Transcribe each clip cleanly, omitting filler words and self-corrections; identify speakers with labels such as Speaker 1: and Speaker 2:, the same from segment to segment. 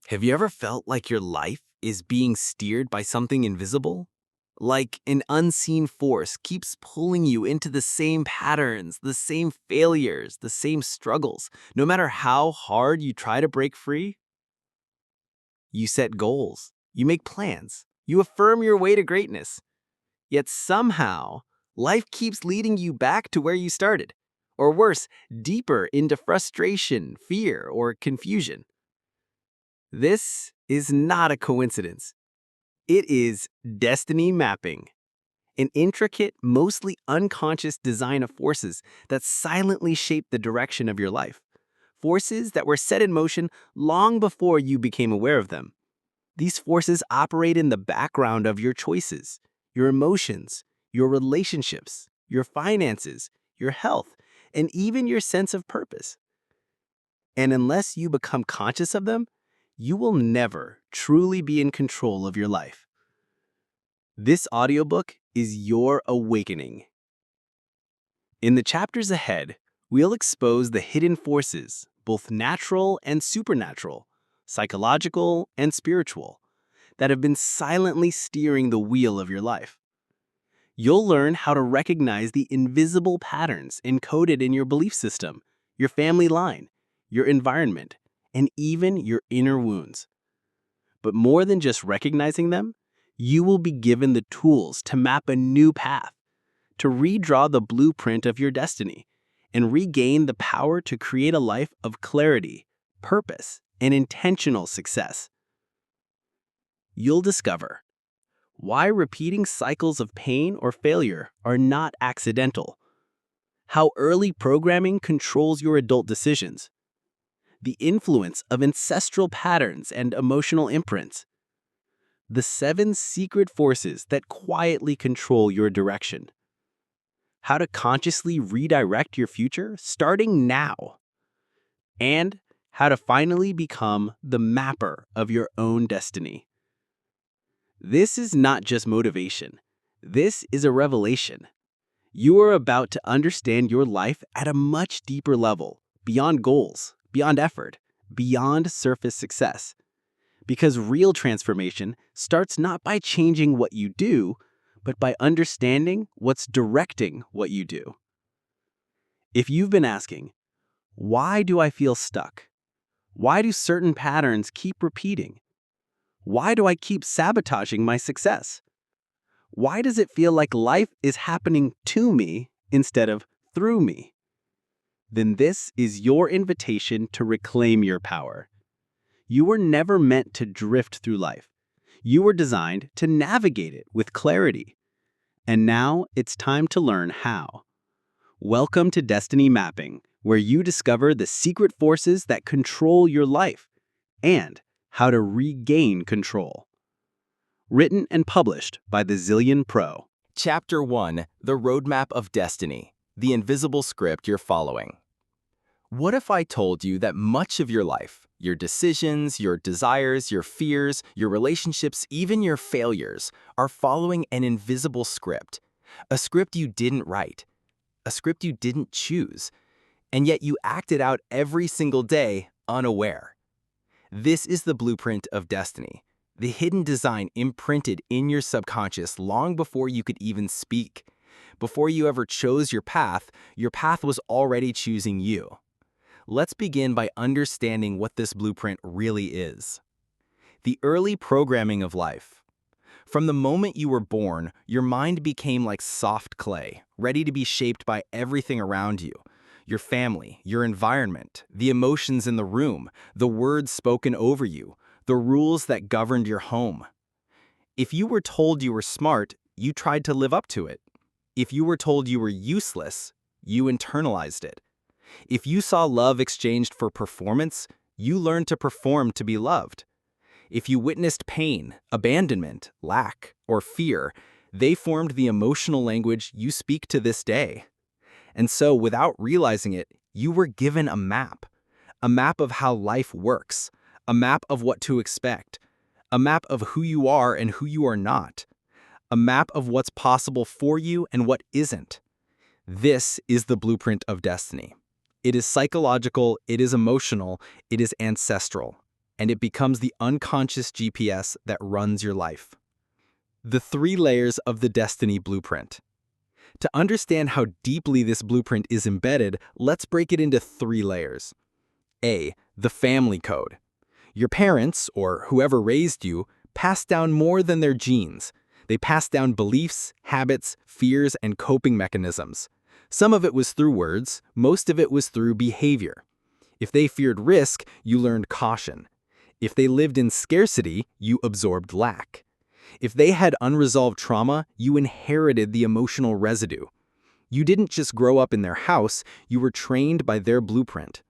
Speaker 1: Have you ever felt like your life is being steered by something invisible? Like an unseen force keeps pulling you into the same patterns, the same failures, the same struggles, no matter how hard you try to break free? You set goals, you make plans, you affirm your way to greatness. Yet somehow, life keeps leading you back to where you started. Or worse, deeper into frustration, fear, or confusion. This is not a coincidence. It is destiny mapping, an intricate, mostly unconscious design of forces that silently shape the direction of your life. Forces that were set in motion long before you became aware of them. These forces operate in the background of your choices, your emotions, your relationships, your finances, your health, and even your sense of purpose. And unless you become conscious of them, you will never truly be in control of your life. This audiobook is your awakening. In the chapters ahead, we'll expose the hidden forces, both natural and supernatural, psychological and spiritual, that have been silently steering the wheel of your life. You'll learn how to recognize the invisible patterns encoded in your belief system, your family line, your environment, and even your inner wounds. But more than just recognizing them, you will be given the tools to map a new path, to redraw the blueprint of your destiny, and regain the power to create a life of clarity, purpose, and intentional success. You'll discover why repeating cycles of pain or failure are not accidental, how early programming controls your adult decisions, the influence of ancestral patterns and emotional imprints, the 7 secret forces that quietly control your direction, how to consciously redirect your future starting now, and how to finally become the mapper of your own destiny. This is not just motivation. This is a revelation. You are about to understand your life at a much deeper level, beyond goals, beyond effort, beyond surface success. Because real transformation starts not by changing what you do, but by understanding what's directing what you do. If you've been asking, why do I feel stuck? Why do certain patterns keep repeating? Why do I keep sabotaging my success? Why does it feel like life is happening to me instead of through me? Then this is your invitation to reclaim your power. You were never meant to drift through life. You were designed to navigate it with clarity. And now it's time to learn how. Welcome to Destiny Mapping, where you discover the secret forces that control your life and how to regain control. Written and published by the Zillion Pro. Chapter 1, The Roadmap of Destiny, the invisible script you're following. What if I told you that much of your life, your decisions, your desires, your fears, your relationships, even your failures, are following an invisible script? A script you didn't write, a script you didn't choose, and yet you acted out every single day unaware. This is the blueprint of destiny, the hidden design imprinted in your subconscious long before you could even speak. Before you ever chose your path was already choosing you. Let's begin by understanding what this blueprint really is. The early programming of life. From the moment you were born, your mind became like soft clay, ready to be shaped by everything around you. Your family, your environment, the emotions in the room, the words spoken over you, the rules that governed your home. If you were told you were smart, you tried to live up to it. If you were told you were useless, you internalized it. If you saw love exchanged for performance, you learned to perform to be loved. If you witnessed pain, abandonment, lack, or fear, they formed the emotional language you speak to this day. And so, without realizing it, you were given a map of how life works, a map of what to expect, a map of who you are and who you are not, a map of what's possible for you and what isn't. This is the blueprint of destiny. It is psychological, it is emotional, it is ancestral.
Speaker 2: and it becomes the unconscious GPS that runs your life. The 3 layers of the destiny blueprint. To understand how deeply this blueprint is embedded, let's break it into 3 layers. A. The family code. Your parents, or whoever raised you, passed down more than their genes. They passed down beliefs, habits, fears, and coping mechanisms. Some of it was through words, most of it was through behavior. If they feared risk, you learned caution. If they lived in scarcity, you absorbed lack. If they had unresolved trauma, you inherited the emotional residue. You didn't just grow up in their house, you were trained by their blueprint.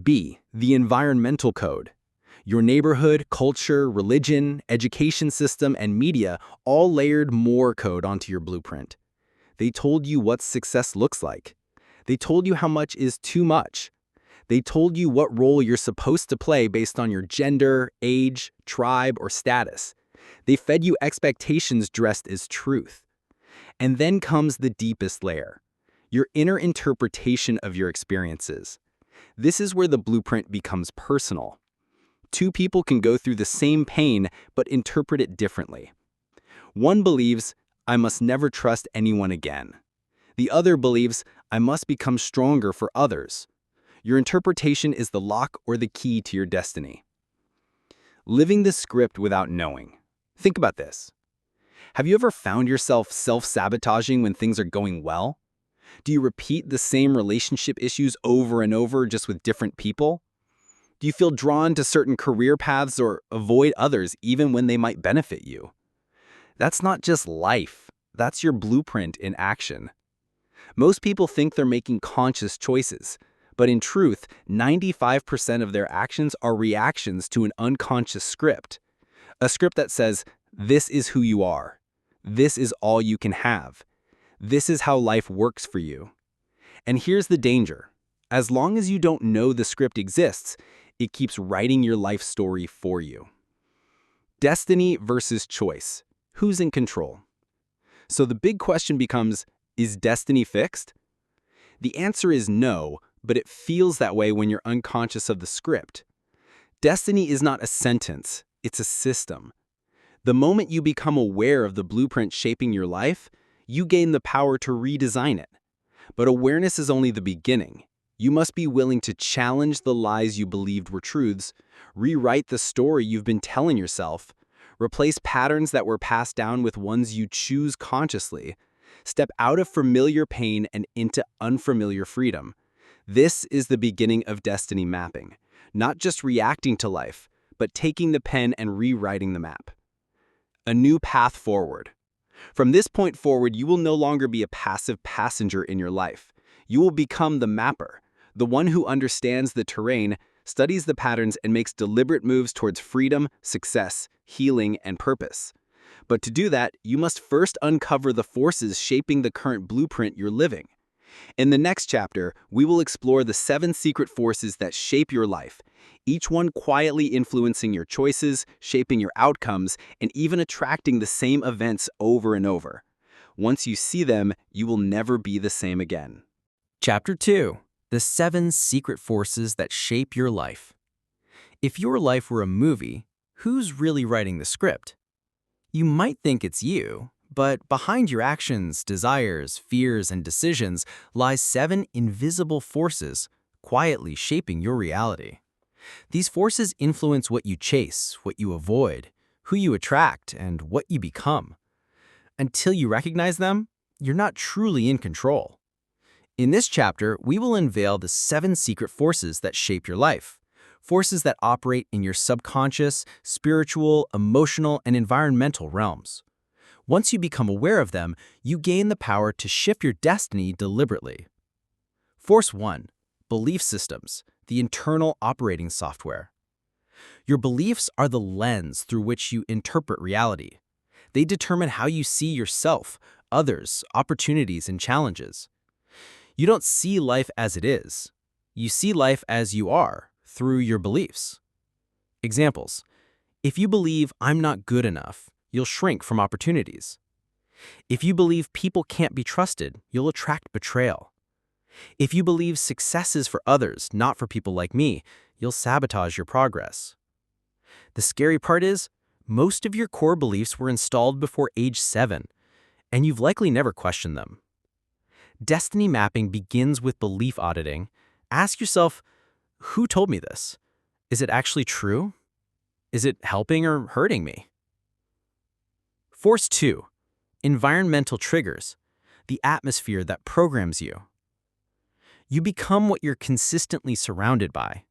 Speaker 2: B. The environmental code. Your neighborhood, culture, religion, education system, and media all layered more code onto your blueprint. They told you what success looks like. They told you how much is too much. They told you what role you're supposed to play based on your gender, age, tribe, or status. They fed you expectations dressed as truth. And then comes the deepest layer, your inner interpretation of your experiences. This is where the blueprint becomes personal. 2 people can go through the same pain but interpret it differently. One believes, I must never trust anyone again. The other believes, I must become stronger for others. Your interpretation is the lock or the key to your destiny. Living the script without knowing. Think about this. Have you ever found yourself self-sabotaging when things are going well? Do you repeat the same relationship issues over and over just with different people? Do you feel drawn to certain career paths or avoid others even when they might benefit you? That's not just life, that's your blueprint in action. Most people think they're making conscious choices, but in truth, 95% of their actions are reactions to an unconscious script. A script that says, this is who you are. This is all you can have. This is how life works for you. And here's the danger. As long as you don't know the script exists, it keeps writing your life story for you. Destiny versus choice. Who's in control? So the big question becomes, is destiny fixed? The answer is no, but it feels that way when you're unconscious of the script. Destiny is not a sentence, it's a system. The moment you become aware of the blueprint shaping your life, you gain the power to redesign it. But awareness is only the beginning. You must be willing to challenge the lies you believed were truths, rewrite the story you've been telling yourself, replace patterns that were passed down with ones you choose consciously, step out of familiar pain and into unfamiliar freedom. This is the beginning of destiny mapping, not just reacting to life, but taking the pen and rewriting the map. A new path forward. From this point forward, you will no longer be a passive passenger in your life. You will become the mapper, the one who understands the terrain, studies the patterns, and makes deliberate moves towards freedom, success, healing, and purpose. But to do that, you must first uncover the forces shaping the current blueprint you're living. In the next chapter, we will explore the 7 secret forces that shape your life, each one quietly influencing your choices, shaping your outcomes, and even attracting the same events over and over. Once you see them, you will never be the same again.
Speaker 1: Chapter 2. The 7 secret forces that shape your life. If your life were a movie, who's really writing the script? You might think it's you, but behind your actions, desires, fears, and decisions lies 7 invisible forces quietly shaping your reality. These forces influence what you chase, what you avoid, who you attract, and what you become. Until you recognize them, you're not truly in control. In this chapter, we will unveil the 7 secret forces that shape your life. Forces that operate in your subconscious, spiritual, emotional, and environmental realms. Once you become aware of them, you gain the power to shift your destiny deliberately. Force 1. Belief systems, the internal operating software. Your beliefs are the lens through which you interpret reality. They determine how you see yourself, others, opportunities, and challenges. You don't see life as it is. You see life as you are, through your beliefs. Examples. If you believe I'm not good enough, you'll shrink from opportunities. If you believe people can't be trusted, you'll attract betrayal. If you believe success is for others, not for people like me, you'll sabotage your progress.
Speaker 2: The scary part is, most of your core beliefs were installed before age 7, and you've likely never questioned them. Destiny mapping begins with belief auditing. Ask yourself, who told me this? Is it actually true? Is it helping or hurting me? Force 2. Environmental triggers. The atmosphere that programs you. You become what you're consistently surrounded by.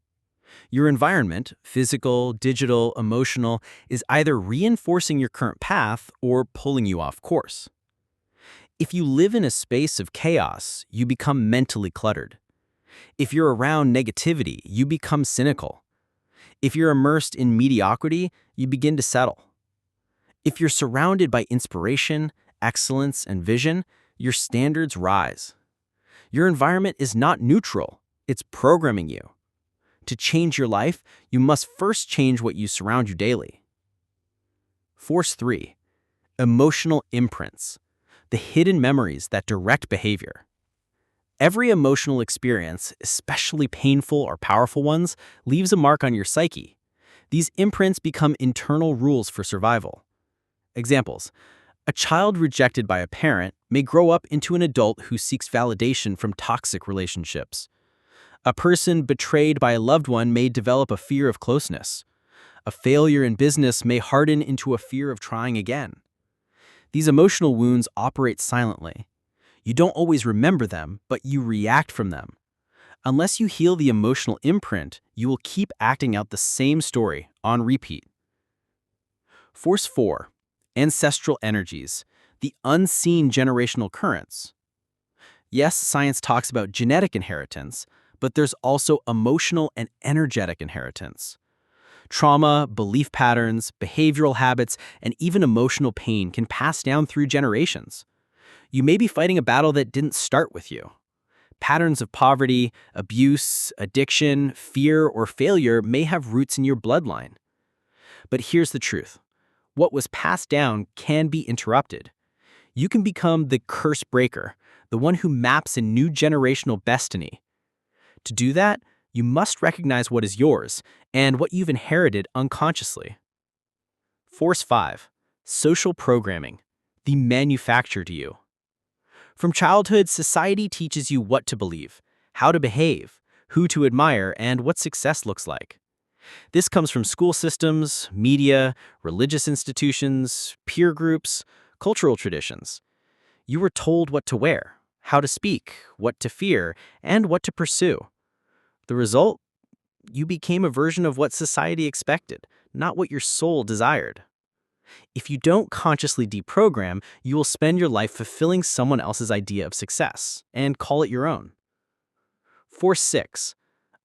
Speaker 2: Your environment, physical, digital, emotional, is either reinforcing your current path or pulling you off course. If you live in a space of chaos, you become mentally cluttered. If you're around negativity, you become cynical. If you're immersed in mediocrity, you begin to settle. If you're surrounded by inspiration, excellence, and vision, your standards rise. Your environment is not neutral, it's programming you. To change your life, you must first change what you surround you daily. Force 3. Emotional imprints. The hidden memories that direct behavior. Every emotional experience, especially painful or powerful ones, leaves a mark on your psyche. These imprints become internal rules for survival. Examples. A child rejected by a parent may grow up into an adult who seeks validation from toxic relationships. A person betrayed by a loved one may develop a fear of closeness. A failure in business may harden into a fear of trying again. These emotional wounds operate silently. You don't always remember them, but you react from them. Unless you heal the emotional imprint, you will keep acting out the same story on repeat. Force 4. Ancestral energies, the unseen generational currents. Yes, science talks about genetic inheritance, but there's also emotional and energetic inheritance. Trauma, belief patterns, behavioral habits, and even emotional pain can pass down through generations. You may be fighting a battle that didn't start with you. Patterns of poverty, abuse, addiction, fear, or failure may have roots in your bloodline. But here's the truth. What was passed down can be interrupted. You can become the curse breaker, the one who maps a new generational destiny. To do that, you must recognize what is yours and what you've inherited unconsciously. Force 5. Social programming, the manufactured you. From childhood, society teaches you what to believe, how to behave, who to admire, and what success looks like. This comes from school systems, media, religious institutions, peer groups, cultural traditions. You were told what to wear, how to speak, what to fear, and what to pursue. The result? You became a version of what society expected, not what your soul desired. If you don't consciously deprogram, you will spend your life fulfilling someone else's idea of success and call it your own. Force 6.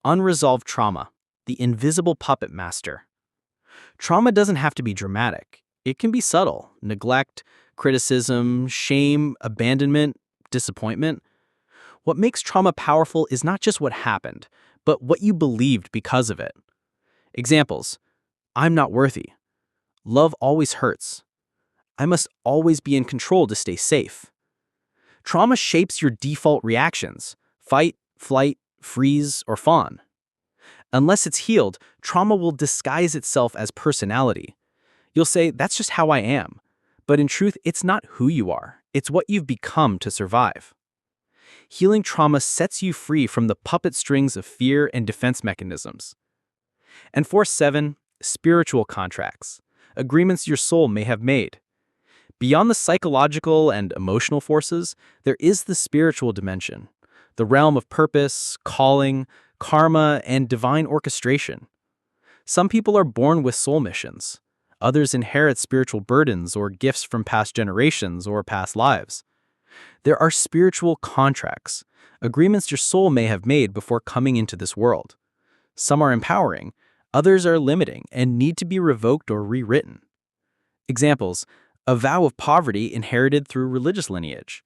Speaker 2: Unresolved trauma, the invisible puppet master. Trauma doesn't have to be dramatic. It can be subtle: neglect, criticism, shame, abandonment, disappointment. What makes trauma powerful is not just what happened, but what you believed because of it. Examples. I'm not worthy. Love always hurts. I must always be in control to stay safe. Trauma shapes your default reactions: fight, flight, freeze, or fawn. Unless it's healed, trauma will disguise itself as personality. You'll say, that's just how I am. But in truth, it's not who you are. It's what you've become to survive. Healing trauma sets you free from the puppet strings of fear and defense mechanisms. And Force 7, spiritual contracts, agreements your soul may have made. Beyond the psychological and emotional forces, there is the spiritual dimension, the realm of purpose, calling, karma, and divine orchestration. Some people are born with soul missions. Others inherit spiritual burdens or gifts from past generations or past lives. There are spiritual contracts, agreements your soul may have made before coming into this world. Some are empowering, others are limiting and need to be revoked or rewritten. Examples: a vow of poverty inherited through religious lineage,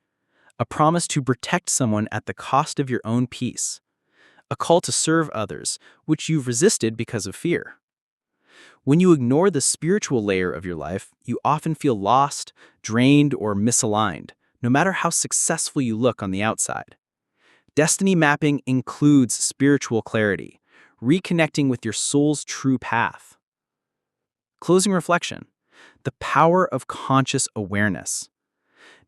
Speaker 2: a promise to protect someone at the cost of your own peace, a call to serve others, which you've resisted because of fear. When you ignore the spiritual layer of your life, you often feel lost, drained, or misaligned, no matter how successful you look on the outside. Destiny mapping includes spiritual clarity, reconnecting with your soul's true path. Closing reflection: the power of conscious awareness.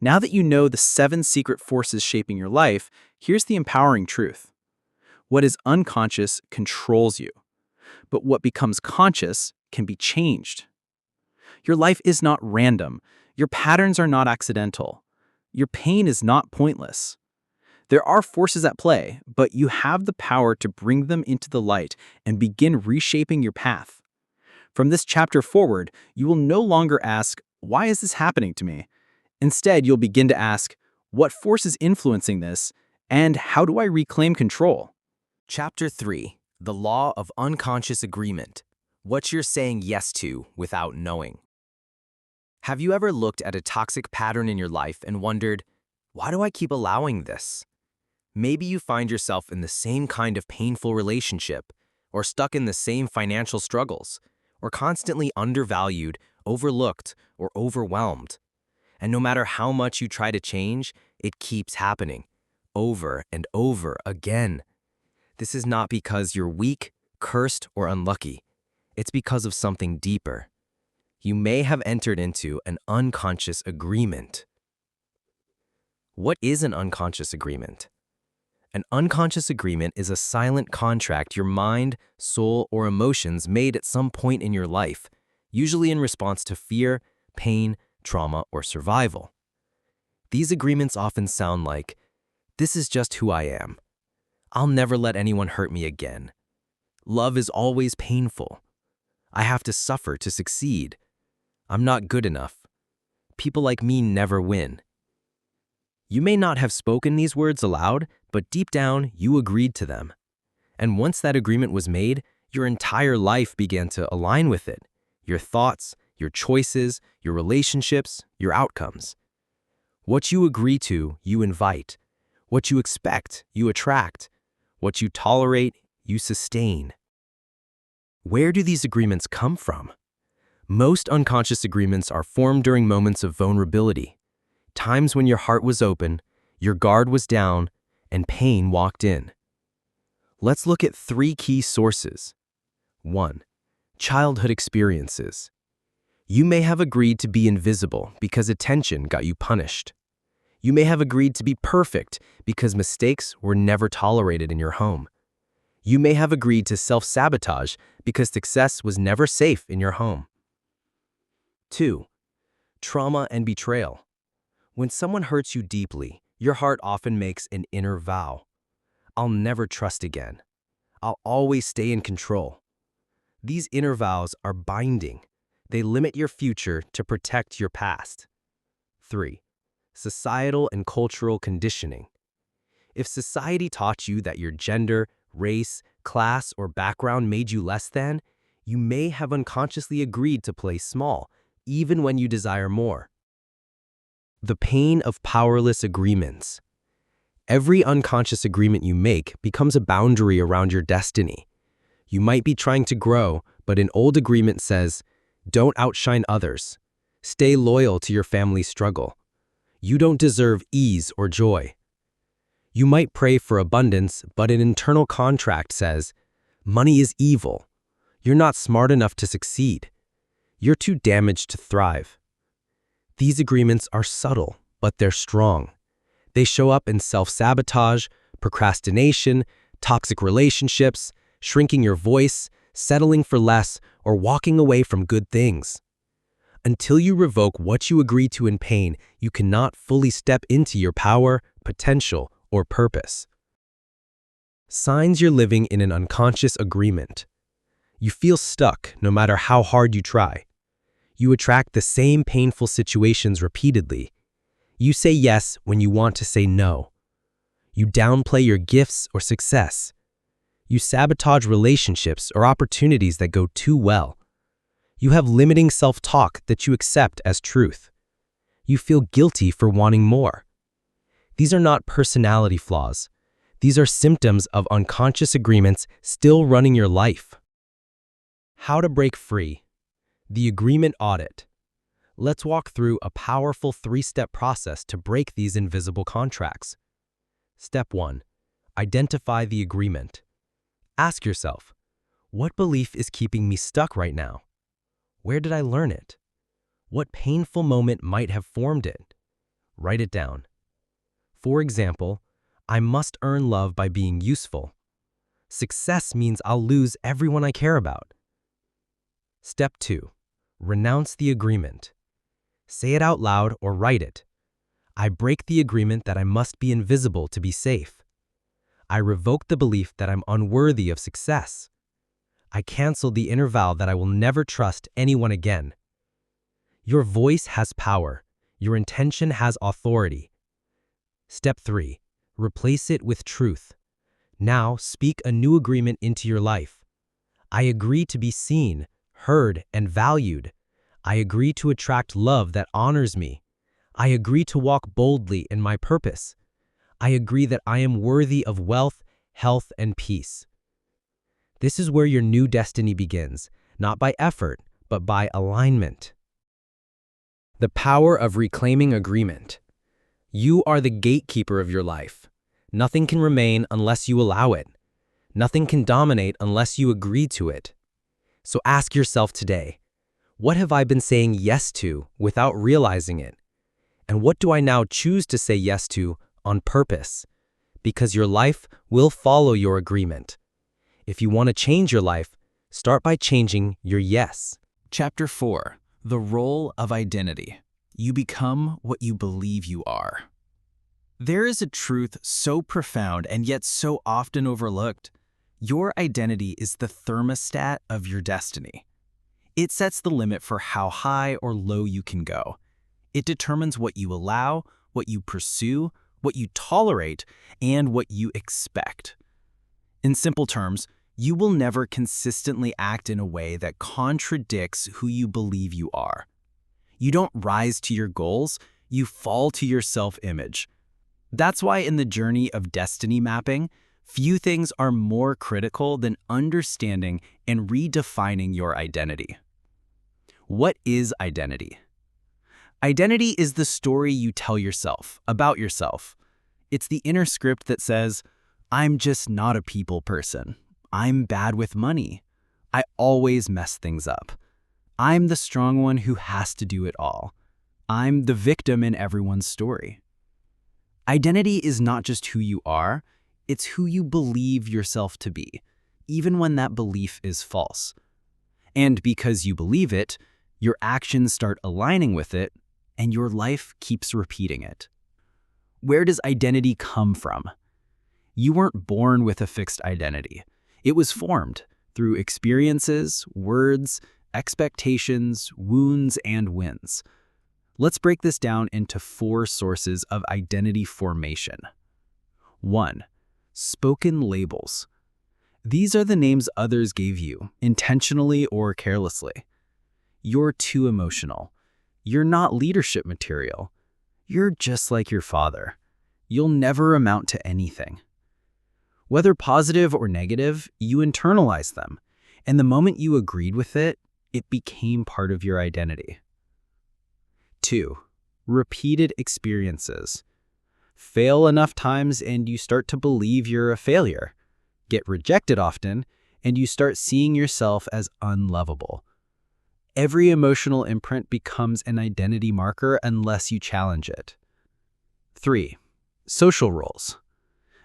Speaker 2: Now that you know the 7 secret forces shaping your life, here's the empowering truth. What is unconscious controls you, but what becomes conscious can be changed. Your life is not random. Your patterns are not accidental. Your pain is not pointless. There are forces at play, but you have the power to bring them into the light and begin reshaping your path. From this chapter forward, you will no longer ask, "Why is this happening to me?" Instead, you'll begin to ask, "What force is influencing this, and how do I reclaim control?"
Speaker 1: Chapter 3: The Law of Unconscious Agreement. What you're saying yes to without knowing. Have you ever looked at a toxic pattern in your life and wondered, why do I keep allowing this? Maybe you find yourself in the same kind of painful relationship, or stuck in the same financial struggles, or constantly undervalued, overlooked, or overwhelmed. And no matter how much you try to change, it keeps happening, over and over again. This is not because you're weak, cursed, or unlucky. It's because of something deeper. You may have entered into an unconscious agreement. What is an unconscious agreement? An unconscious agreement is a silent contract your mind, soul, or emotions made at some point in your life, usually in response to fear, pain, trauma, or survival. These agreements often sound like, "This is just who I am. I'll never let anyone hurt me again. Love is always painful. I have to suffer to succeed. I'm not good enough. People like me never win." You may not have spoken these words aloud, but deep down, you agreed to them. And once that agreement was made, your entire life began to align with it. Your thoughts, your choices, your relationships, your outcomes. What you agree to, you invite. What you expect, you attract. What you tolerate, you sustain. Where do these agreements come from? Most unconscious agreements are formed during moments of vulnerability, times when your heart was open, your guard was down, and pain walked in. Let's look at 3 key sources. 1. Childhood experiences. You may have agreed to be invisible because attention got you punished. You may have agreed to be perfect because mistakes were never tolerated in your home. You may have agreed to self-sabotage because success was never safe in your home. 2. Trauma and betrayal. When someone hurts you deeply, your heart often makes an inner vow. "I'll never trust again. I'll always stay in control." These inner vows are binding. They limit your future to protect your past. 3. Societal and cultural conditioning. If society taught you that your gender, race, class, or background made you less than, you may have unconsciously agreed to play small, even when you desire more. The pain of powerless agreements. Every unconscious agreement you make becomes a boundary around your destiny. You might be trying to grow, but an old agreement says, "Don't outshine others. Stay loyal to your family's struggle. You don't deserve ease or joy." You might pray for abundance, but an internal contract says, "Money is evil. You're not smart enough to succeed. You're too damaged to thrive." These agreements are subtle, but they're strong. They show up in self-sabotage, procrastination, toxic relationships, shrinking your voice, settling for less, or walking away from good things. Until you revoke what you agree to in pain, you cannot fully step into your power, potential, or purpose. Signs you're living in an unconscious agreement. You feel stuck no matter how hard you try. You attract the same painful situations repeatedly. You say yes when you want to say no. You downplay your gifts or success. You sabotage relationships or opportunities that go too well. You have limiting self-talk that you accept as truth. You feel guilty for wanting more. These are not personality flaws. These are symptoms of unconscious agreements still running your life. How to break free. The agreement audit. Let's walk through a powerful 3-step process to break these invisible contracts. Step 1. Identify the agreement. Ask yourself, what belief is keeping me stuck right now?
Speaker 3: Where did I learn it? What painful moment might have formed it? Write it down. For example, I must earn love by being useful. Success means I'll lose everyone I care about. Step 2. Renounce the agreement. Say it out loud or write it. I break the agreement that I must be invisible to be safe. I revoke the belief that I'm unworthy of success. I cancel the inner vow that I will never trust anyone again. Your voice has power. Your intention has authority. Step 3. Replace it with truth. Now speak a new agreement into your life. I agree to be seen, heard, and valued. I agree to attract love that honors me. I agree to walk boldly in my purpose. I agree that I am worthy of wealth, health, and peace. This is where your new destiny begins, not by effort, but by alignment. The power of reclaiming agreement. You are the gatekeeper of your life. Nothing can remain unless you allow it. Nothing can dominate unless you agree to it. So ask yourself today, what have I been saying yes to without realizing it? And what do I now choose to say yes to on purpose? Because your life will follow your agreement. If you want to change your life, start by changing your yes.
Speaker 2: Chapter 4. The Role of Identity. You become what you believe you are. There is a truth so profound and yet so often overlooked. Your identity is the thermostat of your destiny. It sets the limit for how high or low you can go. It determines what you allow, what you pursue, what you tolerate, and what you expect. In simple terms, you will never consistently act in a way that contradicts who you believe you are. You don't rise to your goals, you fall to your self-image. That's why in the journey of destiny mapping, few things are more critical than understanding and redefining your identity. What is identity? Identity is the story you tell yourself about yourself. It's the inner script that says, I'm just not a people person. I'm bad with money. I always mess things up. I'm the strong one who has to do it all. I'm the victim in everyone's story. Identity is not just who you are, it's who you believe yourself to be, even when that belief is false. And because you believe it, your actions start aligning with it, and your life keeps repeating it. Where does identity come from? You weren't born with a fixed identity. It was formed through experiences, words, expectations, wounds, and wins. Let's break this down into 4 sources of identity formation. 1. Spoken labels. These are the names others gave you, intentionally or carelessly. You're too emotional. You're not leadership material. You're just like your father. You'll never amount to anything. Whether positive or negative, you internalize them, and the moment you agreed with it, it became part of your identity. 2. Repeated experiences. Fail enough times and you start to believe you're a failure. Get rejected often, and you start seeing yourself as unlovable. Every emotional imprint becomes an identity marker unless you challenge it. 3. Social roles.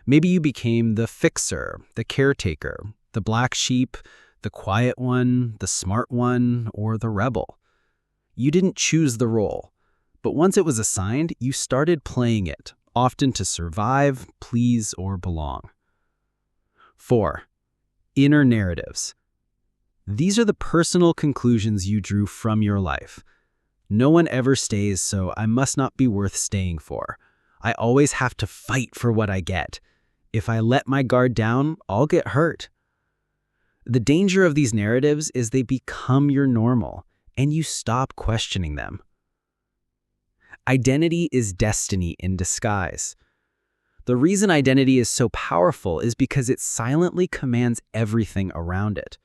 Speaker 2: Maybe you became the fixer, the caretaker, the black sheep, the quiet one, the smart one, or the rebel. You didn't choose the role, but once it was assigned, you started playing it, often to survive, please, or belong. 4. Inner narratives. These are the personal conclusions you drew from your life. No one ever stays, so I must not be worth staying for. I always have to fight for what I get. If I let my guard down, I'll get hurt. The danger of these narratives is they become your normal, and you stop questioning them. Identity is destiny in disguise. The reason identity is so powerful is because it silently commands everything around it.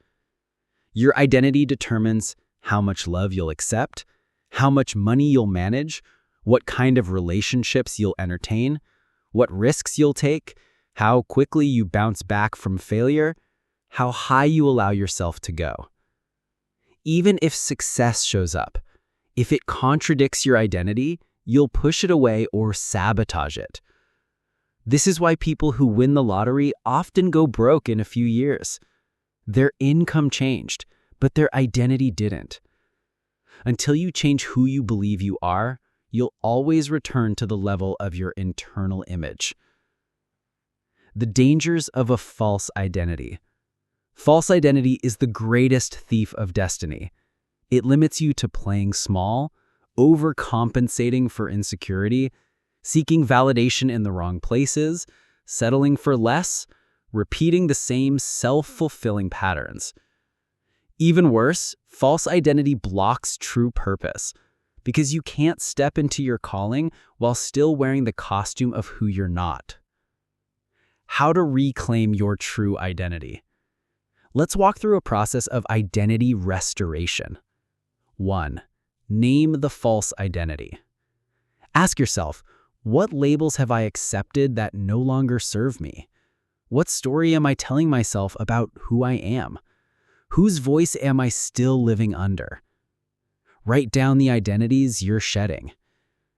Speaker 2: Your identity determines how much love you'll accept, how much money you'll manage, what kind of relationships you'll entertain, what risks you'll take, how quickly you bounce back from failure, how high you allow yourself to go. Even if success shows up, if it contradicts your identity, you'll push it away or sabotage it. This is why people who win the lottery often go broke in a few years. Their income changed, but their identity didn't. Until you change who you believe you are, you'll always return to the level of your internal image. The dangers of a false identity. False identity is the greatest thief of destiny. It limits you to playing small, overcompensating for insecurity, seeking validation in the wrong places, settling for less, repeating the same self-fulfilling patterns. Even worse, false identity blocks true purpose, because you can't step into your calling while still wearing the costume of who you're not. How to reclaim your true identity. Let's walk through a process of identity restoration. 1. Name the false identity. Ask yourself, what labels have I accepted that no longer serve me? What story am I telling myself about who I am? Whose voice am I still living under? Write down the identities you're shedding.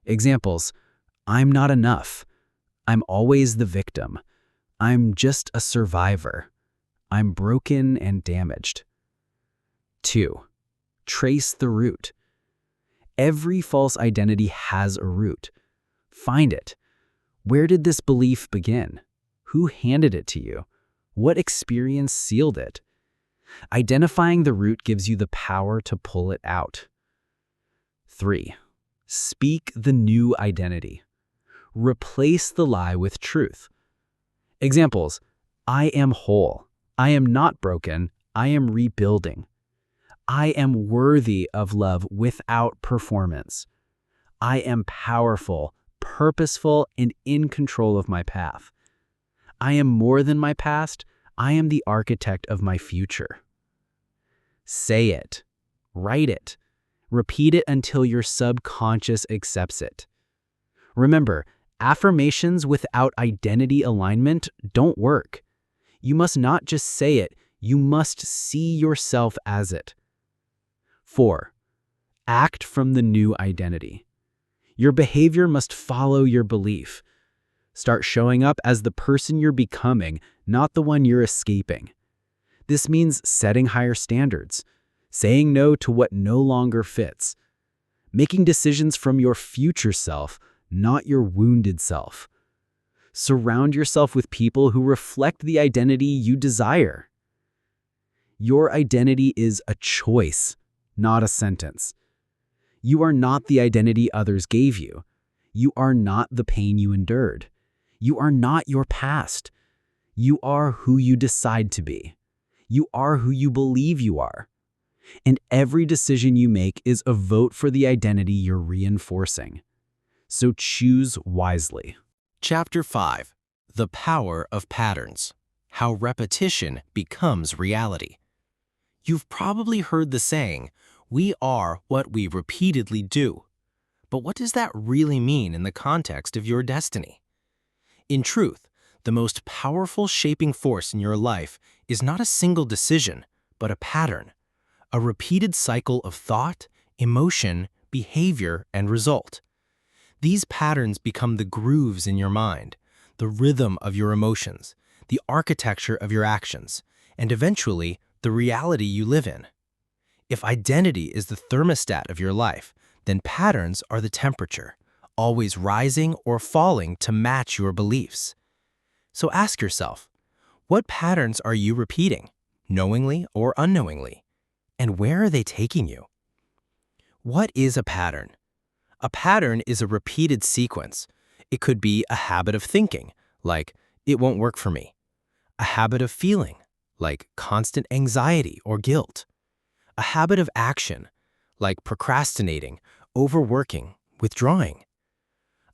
Speaker 2: Examples: I'm not enough. I'm always the victim. I'm just a survivor. I'm broken and damaged. 2. Trace the root. Every false identity has a root. Find it. Where did this belief begin? Who handed it to you? What experience sealed it? Identifying the root gives you the power to pull it out. 3. Speak the new identity. Replace the lie with truth. Examples: I am whole. I am not broken. I am rebuilding. I am worthy of love without performance. I am powerful, purposeful, and in control of my path. I am more than my past. I am the architect of my future. Say it. Write it. Repeat it until your subconscious accepts it. Remember, affirmations without identity alignment don't work. You must not just say it, you must see yourself as it. 4. Act from the new identity. Your behavior must follow your belief. Start showing up as the person you're becoming, not the one you're escaping. This means setting higher standards, saying no to what no longer fits, making decisions from your future self, not your wounded self. Surround yourself with people who reflect the identity you desire. Your identity is a choice, not a sentence. You are not the identity others gave you. You are not the pain you endured. You are not your past. You are who you decide to be. You are who you believe you are. And every decision you make is a vote for the identity you're reinforcing. So choose wisely.
Speaker 3: Chapter 5. The Power of Patterns. How Repetition Becomes Reality. You've probably heard the saying, "We are what we repeatedly do." But what does that really mean in the context of your destiny? In truth, the most powerful shaping force in your life is not a single decision, but a pattern, a repeated cycle of thought, emotion, behavior, and result. These patterns become the grooves in your mind, the rhythm of your emotions, the architecture of your actions, and eventually, the reality you live in. If identity is the thermostat of your life, then patterns are the temperature, always rising or falling to match your beliefs. So ask yourself, what patterns are you repeating, knowingly or unknowingly? And where are they taking you? What is a pattern? A pattern is a repeated sequence. It could be a habit of thinking, like, "It won't work for me." A habit of feeling, like constant anxiety or guilt. A habit of action, like procrastinating, overworking, withdrawing.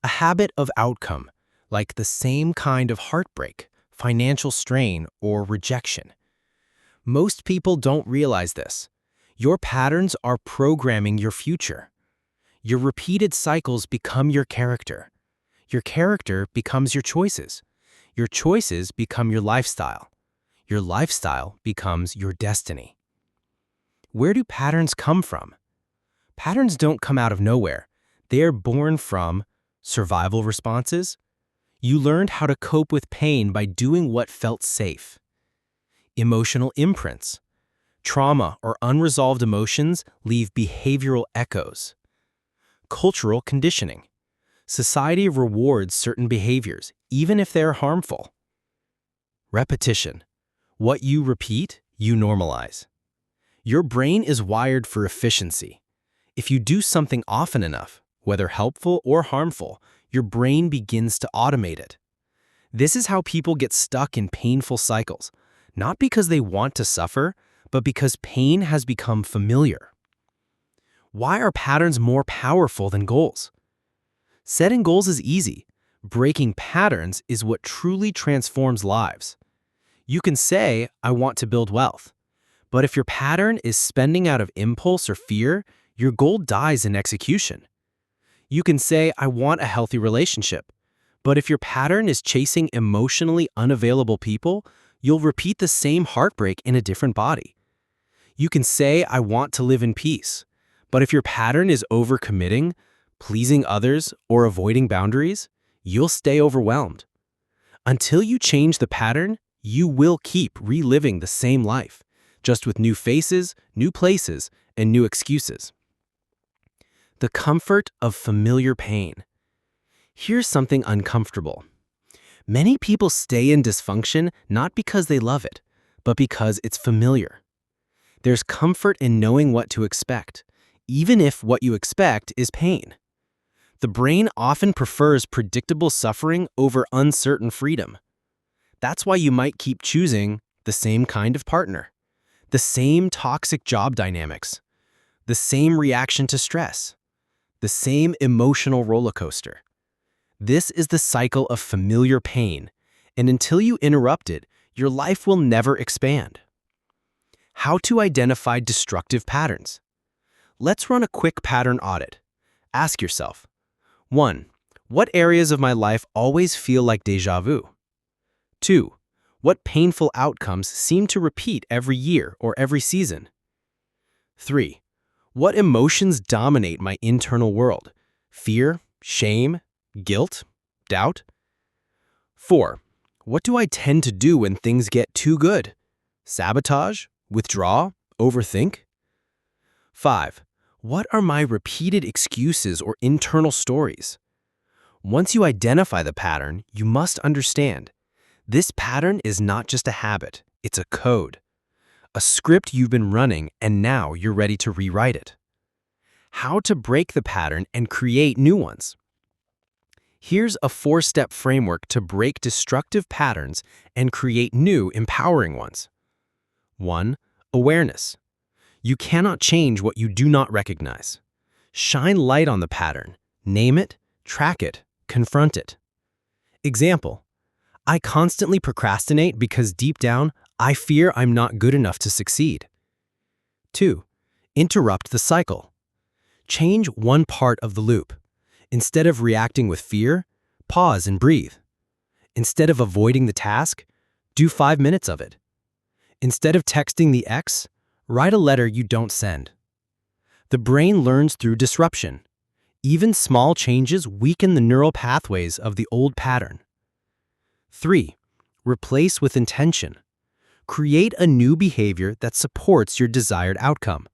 Speaker 3: A habit of outcome, like the same kind of heartbreak, financial strain, or rejection. Most people don't realize this. Your patterns are programming your future. Your repeated cycles become your character. Your character becomes your choices. Your choices become your lifestyle. Your lifestyle becomes your destiny. Where do patterns come from? Patterns don't come out of nowhere. They are born from survival responses. You learned how to cope with pain by doing what felt safe. Emotional imprints. Trauma or unresolved emotions leave behavioral echoes. Cultural conditioning. Society rewards certain behaviors, even if they are harmful. Repetition. What you repeat, you normalize. Your brain is wired for efficiency. If you do something often enough, whether helpful or harmful, your brain begins to automate it. This is how people get stuck in painful cycles, not because they want to suffer, but because pain has become familiar. Why are patterns more powerful than goals? Setting goals is easy. Breaking patterns is what truly transforms lives. You can say, I want to build wealth. But if your pattern is spending out of impulse or fear, your goal dies in execution. You can say, I want a healthy relationship. But if your pattern is chasing emotionally unavailable people, you'll repeat the same heartbreak in a different body. You can say, I want to live in peace. But if your pattern is overcommitting, pleasing others, or avoiding boundaries, you'll stay overwhelmed. Until you change the pattern, you will keep reliving the same life, just with new faces, new places, and new excuses. The comfort of familiar pain. Here's something uncomfortable. Many people stay in dysfunction not because they love it, but because it's familiar. There's comfort in knowing what to expect, even if what you expect is pain. The brain often prefers predictable suffering over uncertain freedom. That's why you might keep choosing the same kind of partner, the same toxic job dynamics, the same reaction to stress, the same emotional roller coaster. This is the cycle of familiar pain, and until you interrupt it, your life will never expand. How to identify destructive patterns. Let's run a quick pattern audit. Ask yourself, 1. What areas of my life always feel like déjà vu? 2. What painful outcomes seem to repeat every year or every season? 3. What emotions dominate my internal world? Fear, shame, guilt, doubt? 4. What do I tend to do when things get too good? Sabotage, withdraw, overthink? 5. What are my repeated excuses or internal stories? Once you identify the pattern, you must understand. This pattern is not just a habit, it's a code. A script you've been running and now you're ready to rewrite it. How to break the pattern and create new ones. Here's a 4-step framework to break destructive patterns and create new, empowering ones. 1. Awareness. You cannot change what you do not recognize. Shine light on the pattern. Name it, track it, confront it. Example. I constantly procrastinate because deep down, I fear I'm not good enough to succeed. 2. Interrupt the cycle. Change one part of the loop. Instead of reacting with fear, pause and breathe. Instead of avoiding the task, do 5 minutes of it. Instead of texting the ex, write a letter you don't send. The brain learns through disruption. Even small changes weaken the neural pathways of the old pattern. 3. Replace with intention. Create a new behavior that supports your desired outcome.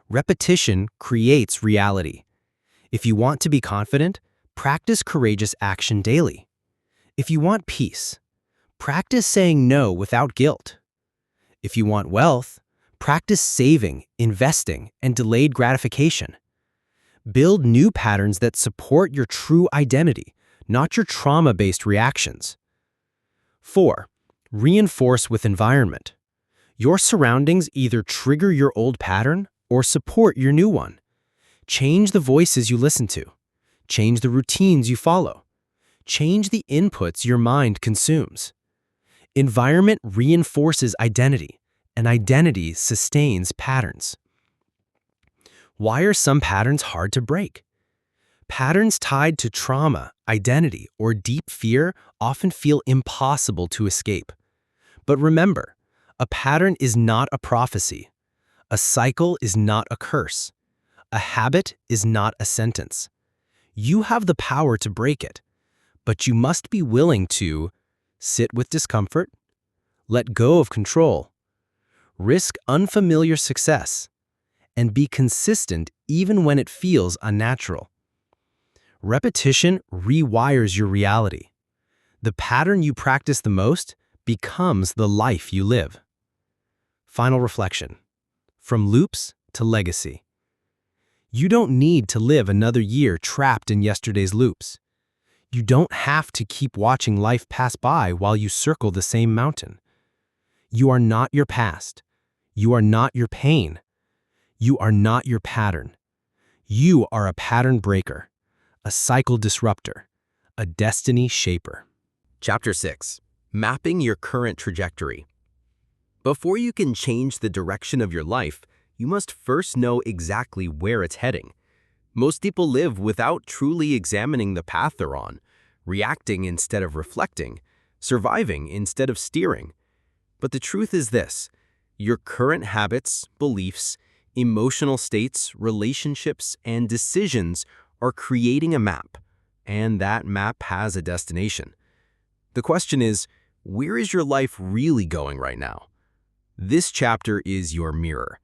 Speaker 3: Repetition creates reality. If you want to be confident, practice courageous action daily. If you want peace, practice saying no without guilt. If you want wealth, practice saving, investing, and delayed gratification. Build new patterns that support your true identity, not your trauma-based reactions. 4. Reinforce with environment. Your surroundings either trigger your old pattern or support your new one. Change the voices you listen to. Change the routines you follow. Change the inputs your mind consumes. Environment reinforces identity, and identity sustains patterns. Why are some patterns hard to break? Patterns tied to trauma, identity, or deep fear often feel impossible to escape. But remember, a pattern is not a prophecy. A cycle is not a curse. A habit is not a sentence. You have the power to break it, but you must be willing to sit with discomfort, let go of control, risk unfamiliar success, and be consistent even when it feels unnatural. Repetition rewires your reality. The pattern you practice the most becomes the life you live. Final reflection. From loops to legacy. You don't need to live another year trapped in yesterday's loops. You don't have to keep watching life pass by while you circle the same mountain. You are not your past. You are not your pain. You are not your pattern. You are a pattern breaker, a cycle disruptor, a destiny shaper.
Speaker 1: Chapter 6. Mapping your current trajectory. Before you can change the direction of your life, you must first know exactly where it's heading. Most people live without truly examining the path they're on, reacting instead of reflecting, surviving instead of steering. But the truth is this: your current habits, beliefs, emotional states, relationships, and decisions are creating a map, and that map has a destination. The question is, where is your life really going right now? This chapter is your mirror.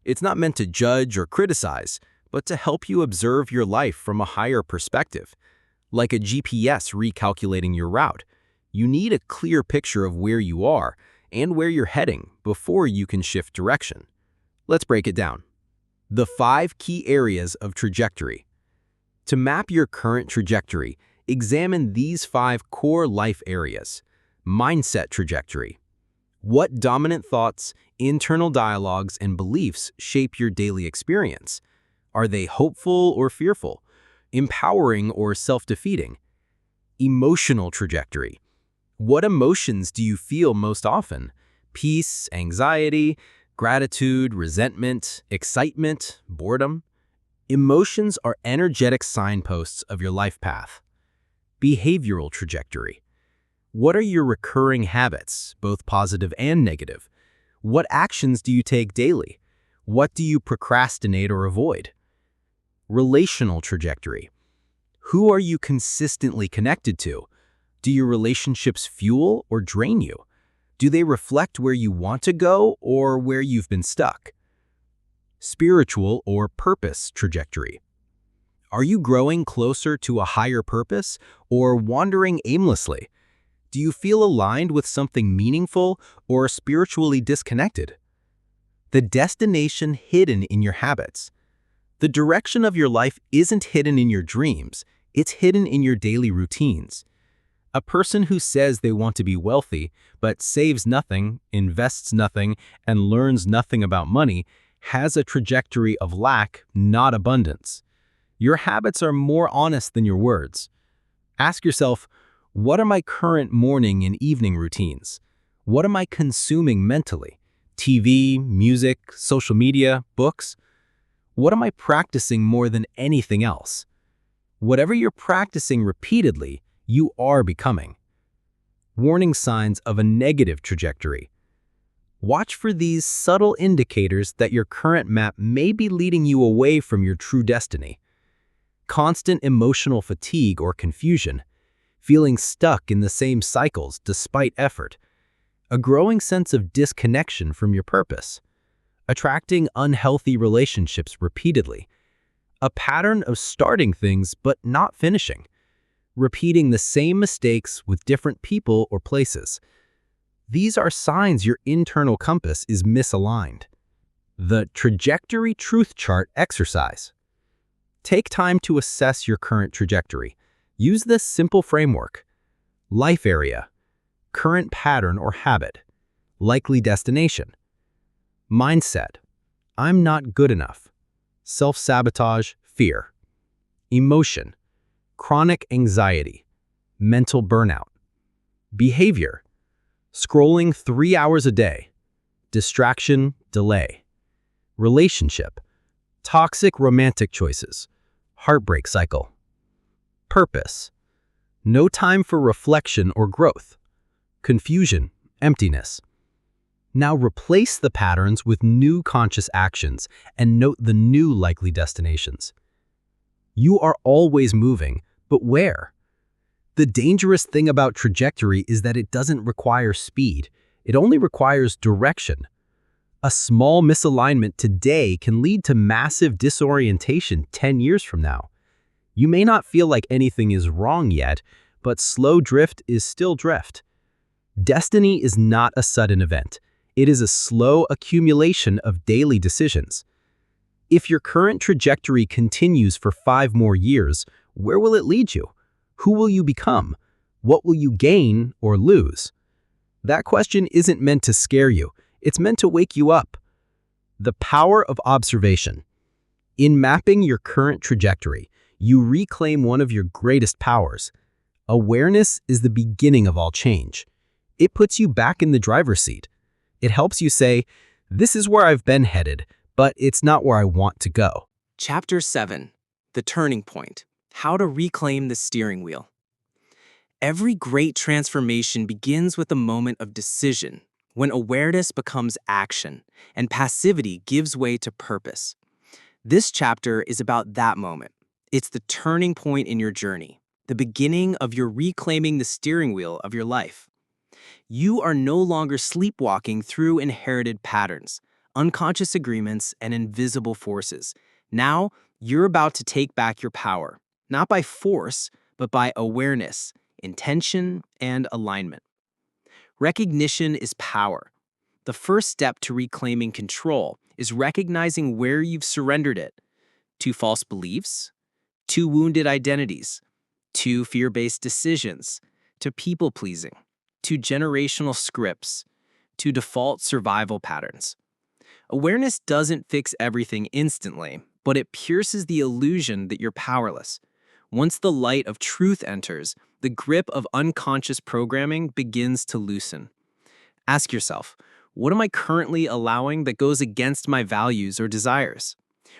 Speaker 1: It's not meant to judge or criticize, but to help you observe your life from a higher perspective. Like a GPS recalculating your route, you need a clear picture of where you are and where you're heading before you can shift direction. Let's break it down. The 5 key areas of trajectory. To map your current trajectory, examine these 5 core life areas. Mindset trajectory. What dominant thoughts, internal dialogues, and beliefs shape your daily experience? Are they hopeful or fearful? Empowering or self-defeating? Emotional trajectory. What emotions do you feel most often? Peace, anxiety, gratitude, resentment, excitement, boredom? Emotions are energetic signposts of your life path. Behavioral trajectory. What are your recurring habits, both positive and negative? What actions do you take daily? What do you procrastinate or avoid? Relational trajectory. Who are you consistently connected to? Do your relationships fuel or drain you? Do they reflect where you want to go or where you've been stuck? Spiritual or purpose trajectory. Are you growing closer to a higher purpose or wandering aimlessly? Do you feel aligned with something meaningful or spiritually disconnected? The destination hidden in your habits. The direction of your life isn't hidden in your dreams, it's hidden in your daily routines. A person who says they want to be wealthy, but saves nothing, invests nothing, and learns nothing about money, has a trajectory of lack, not abundance. Your habits are more honest than your words. Ask yourself, what are my current morning and evening routines? What am I consuming mentally? TV, music, social media, books? What am I practicing more than anything else? Whatever you're practicing repeatedly, you are becoming. Warning signs of a negative trajectory. Watch for these subtle indicators that your current map may be leading you away from your true destiny. Constant emotional fatigue or confusion. Feeling stuck in the same cycles despite effort. A growing sense of disconnection from your purpose. Attracting unhealthy relationships repeatedly. A pattern of starting things but not finishing. Repeating the same mistakes with different people or places. These are signs your internal compass is misaligned. The Trajectory Truth Chart exercise. Take time to assess your current trajectory. Use this simple framework. Life area, current pattern or habit, likely destination. Mindset, I'm not good enough. Self-sabotage, fear. Emotion, chronic anxiety, mental burnout. Behavior, scrolling 3 hours a day, distraction, delay. Relationship, toxic romantic choices, heartbreak cycle. Purpose, no time for reflection or growth. Confusion, emptiness.
Speaker 3: Now replace the patterns with new conscious actions and note the new likely destinations. You are always moving, but where? The dangerous thing about trajectory is that it doesn't require speed. It only requires direction. A small misalignment today can lead to massive disorientation 10 years from now. You may not feel like anything is wrong yet, but slow drift is still drift. Destiny is not a sudden event. It is a slow accumulation of daily decisions. If your current trajectory continues for 5 more years, where will it lead you? Who will you become? What will you gain or lose? That question isn't meant to scare you. It's meant to wake you up. The power of observation. In mapping your current trajectory, you reclaim one of your greatest powers. Awareness is the beginning of all change. It puts you back in the driver's seat. It helps you say, "This is where I've been headed, but it's not where I want to go."
Speaker 1: Chapter 7. The Turning Point. How to Reclaim the Steering Wheel. Every great transformation begins with a moment of decision, when awareness becomes action and passivity gives way to purpose. This chapter is about that moment. It's the turning point in your journey, the beginning of your reclaiming the steering wheel of your life. You are no longer sleepwalking through inherited patterns, unconscious agreements, and invisible forces. Now, you're about to take back your power, not by force, but by awareness, intention, and alignment. Recognition is power. The first step to reclaiming control is recognizing where you've surrendered it to false beliefs, to wounded identities, to fear-based decisions, to people-pleasing, to generational scripts, to default survival patterns. Awareness doesn't fix everything instantly, but it pierces the illusion that you're powerless. Once the light of truth enters, the grip of unconscious programming begins to loosen. Ask yourself, what am I currently allowing that goes against my values or desires?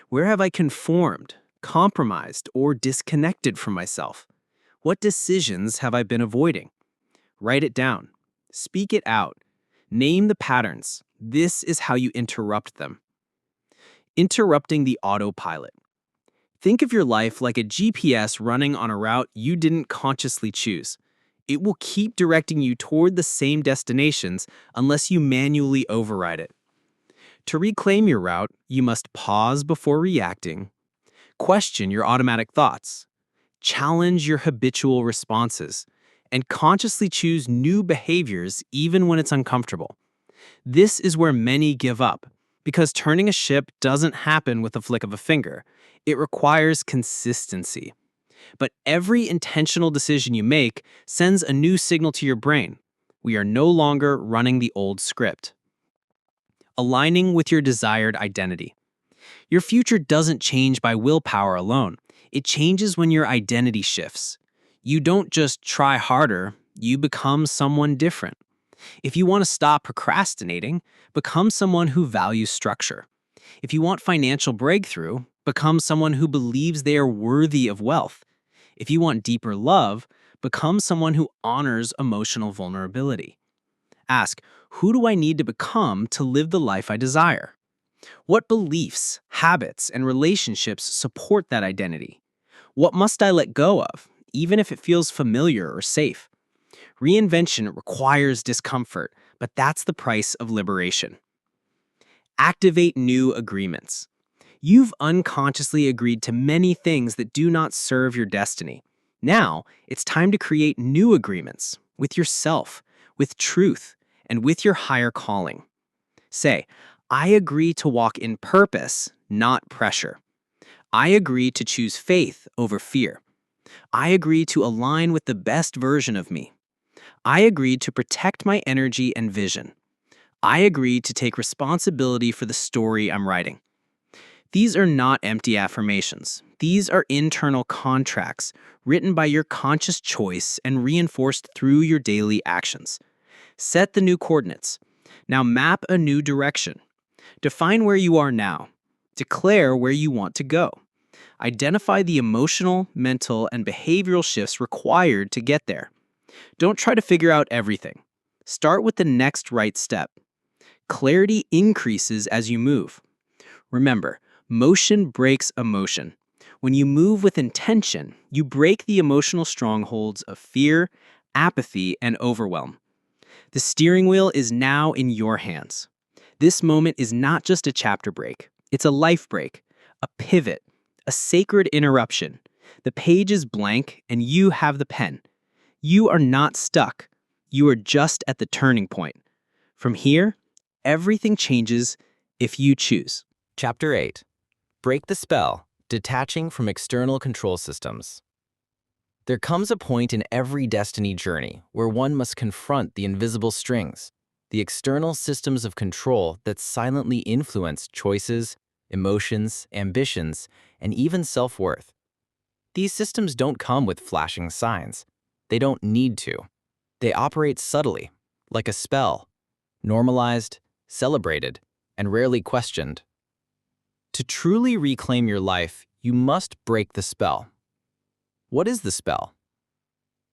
Speaker 1: Where have I conformed, compromised, or disconnected from myself? What decisions have I been avoiding? Write it down. Speak it out. Name the patterns. This is how you interrupt them. Interrupting the autopilot. Think of your life like a GPS running on a route you didn't consciously choose. It will keep directing you toward the same destinations unless you manually override it. To reclaim your route, you must pause before reacting, question your automatic thoughts, challenge your habitual responses, and consciously choose new behaviors even when it's uncomfortable. This is where many give up, because turning a ship doesn't happen with a flick of a finger. It requires consistency. But every intentional decision you make sends a new signal to your brain. We are no longer running the old script. Aligning with your desired identity. Your future doesn't change by willpower alone. It changes when your identity shifts. You don't just try harder, you become someone different. If you want to stop procrastinating, become someone who values structure. If you want financial breakthrough, become someone who believes they are worthy of wealth. If you want deeper love, become someone who honors emotional vulnerability. Ask, who do I need to become to live the life I desire? What beliefs, habits, and relationships support that identity? What must I let go of, even if it feels familiar or safe? Reinvention requires discomfort, but that's the price of liberation. Activate new agreements. You've unconsciously agreed to many things that do not serve your destiny. Now, it's time to create new agreements with yourself, with truth, and with your higher calling. Say, I agree to walk in purpose, not pressure. I agree to choose faith over fear. I agree to align with the best version of me. I agree to protect my energy and vision. I agree to take responsibility for the story I'm writing. These are not empty affirmations. These are internal contracts written by your conscious choice and reinforced through your daily actions. Set the new coordinates. Now map a new direction. Define where you are now. Declare where you want to go. Identify the emotional, mental, and behavioral shifts required to get there. Don't try to figure out everything. Start with the next right step.
Speaker 2: Clarity increases as you move. Remember, motion breaks emotion. When you move with intention, you break the emotional strongholds of fear, apathy, and overwhelm. The steering wheel is now in your hands. This moment is not just a chapter break, it's a life break, a pivot, a sacred interruption. The page is blank and you have the pen. You are not stuck. You are just at the turning point. From here, everything changes if you choose.
Speaker 3: Chapter 8. Break the Spell, Detaching from External Control Systems. There comes a point in every destiny journey where one must confront the invisible strings, the external systems of control that silently influence choices, emotions, ambitions, and even self-worth. These systems don't come with flashing signs. They don't need to. They operate subtly, like a spell, normalized, celebrated, and rarely questioned. To truly reclaim your life, you must break the spell. What is the spell?